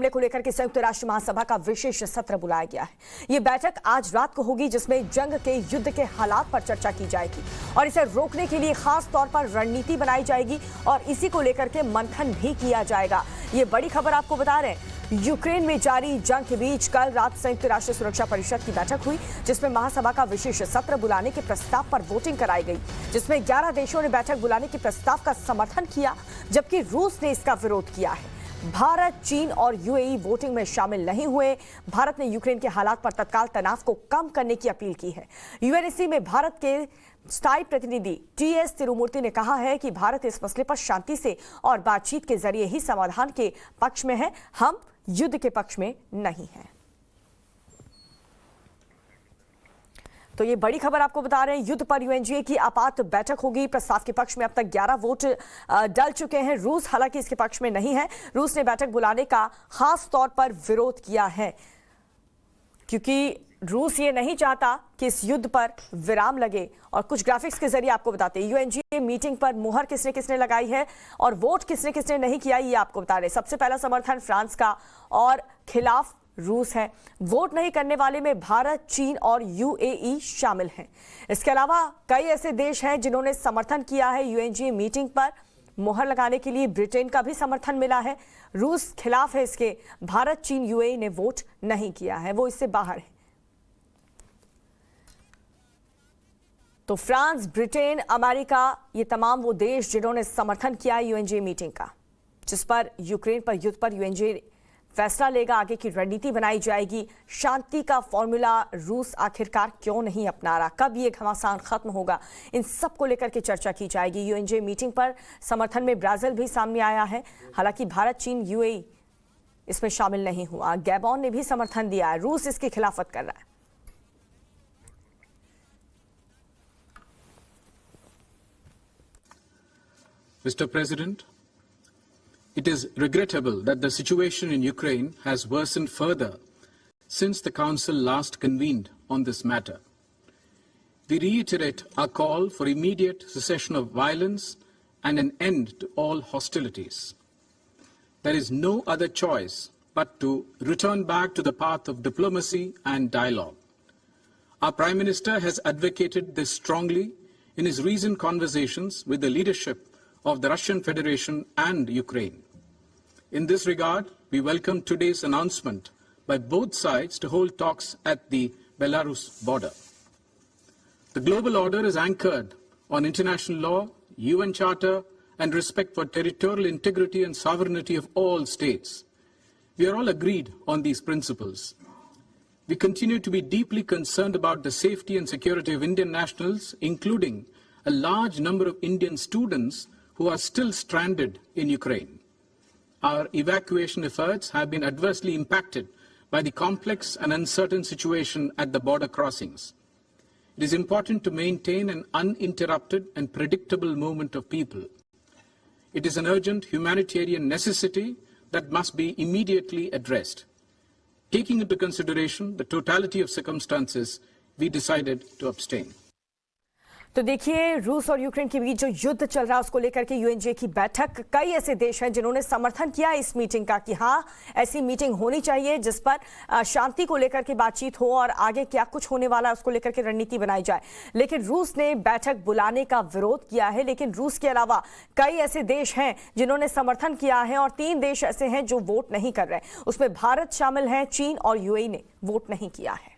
हमले को लेकर के संयुक्त राष्ट्र महासभा का विशेष सत्र बुलाया गया है। ये बैठक आज रात को होगी, जिसमें जंग के युद्ध के हालात पर चर्चा की जाएगी और इसे रोकने के लिए खास तौर पर रणनीति बनाई जाएगी और इसी को लेकर के मंथन भी किया जाएगा। ये बड़ी खबर आपको बता रहे हैं। यूक्रेन में जारी जंग के बीच कल रात संयुक्त राष्ट्र सुरक्षा परिषद की बैठक हुई, जिसमें महासभा का विशेष सत्र बुलाने के प्रस्ताव पर वोटिंग कराई गई, जिसमें 11 देशों ने बैठक बुलाने के प्रस्ताव का समर्थन किया, जबकि रूस ने इसका विरोध किया है। भारत, चीन और यूएई वोटिंग में शामिल नहीं हुए। भारत ने यूक्रेन के हालात पर तत्काल तनाव को कम करने की अपील की है। यूएनएससी में भारत के स्थायी प्रतिनिधि टीएस तिरुमूर्ति ने कहा है कि भारत इस मसले पर शांति से और बातचीत के जरिए ही समाधान के पक्ष में है, हम युद्ध के पक्ष में नहीं हैं। तो ये बड़ी खबर आपको बता रहे हैं। युद्ध पर यूएनजीए की आपात बैठक होगी। प्रस्ताव के पक्ष में अब तक 11 वोट डल चुके हैं। रूस हालांकि इसके पक्ष में नहीं है। रूस ने बैठक बुलाने का खास तौर पर विरोध किया है, क्योंकि रूस ये नहीं चाहता कि इस युद्ध पर विराम लगे। और कुछ ग्राफिक्स के जरिए आपको बताते हैं यूएनजीए मीटिंग पर मुहर किसने किसने लगाई है और वोट किसने किसने नहीं किया, ये आपको बता रहे। सबसे पहला समर्थन फ्रांस का और खिलाफ रूस है। वोट नहीं करने वाले में भारत, चीन और यूएई शामिल हैं। इसके अलावा कई ऐसे देश हैं जिन्होंने समर्थन किया है यूएनजीए मीटिंग पर मुहर लगाने के लिए। ब्रिटेन का भी समर्थन मिला है। रूस खिलाफ है इसके। भारत, चीन, यूएई ने वोट नहीं किया है, वो इससे बाहर है। तो फ्रांस, ब्रिटेन, अमेरिका, ये तमाम वो देश जिन्होंने समर्थन किया यूएनजीए मीटिंग का, जिस पर यूक्रेन पर युद्ध पर यूएनजीए फैसला लेगा। आगे की रणनीति बनाई जाएगी। शांति का फॉर्मूला रूस आखिरकार क्यों नहीं अपना रहा, कब ये घमासान खत्म होगा, इन सब को लेकर के चर्चा की जाएगी। यूएनजीए मीटिंग पर समर्थन में ब्राजील भी सामने आया है। हालांकि भारत, चीन, यूएई इसमें शामिल नहीं हुआ। गैबॉन ने भी समर्थन दिया है। रूस इसकी खिलाफत कर रहा है। Mr. President, it is regrettable that the situation in Ukraine has worsened further since the Council last convened on this matter. We reiterate our call for immediate cessation of violence and an end to all hostilities. There is no other choice but to return back to the path of diplomacy and dialogue. Our Prime Minister has advocated this strongly in his recent conversations with the leadership of the Russian Federation and Ukraine. In this regard, we welcome today's announcement by both sides to hold talks at the Belarus border. The global order is anchored on international law, UN Charter, and respect for territorial integrity and sovereignty of all states. We are all agreed on these principles. We continue to be deeply concerned about the safety and security of Indian nationals, including a large number of Indian students who are still stranded in Ukraine. Our evacuation efforts have been adversely impacted by the complex and uncertain situation at the border crossings. It is important to maintain an uninterrupted and predictable movement of people. It is an urgent humanitarian necessity that must be immediately addressed. Taking into consideration the totality of circumstances, we decided to abstain. तो देखिए, रूस और Ukraine के बीच जो युद्ध चल रहा है उसको लेकर के यूएनजीए की बैठक, कई ऐसे देश हैं जिन्होंने समर्थन किया इस मीटिंग का कि हाँ, ऐसी मीटिंग होनी चाहिए जिस पर शांति को लेकर के बातचीत हो और आगे क्या कुछ होने वाला है उसको लेकर के रणनीति बनाई जाए। लेकिन रूस ने बैठक बुलाने का विरोध किया है। लेकिन रूस के अलावा कई ऐसे देश हैं जिन्होंने समर्थन किया है और 3 देश ऐसे हैं जो वोट नहीं कर रहे। उसमें भारत शामिल है, चीन और यूएई ने वोट नहीं किया है।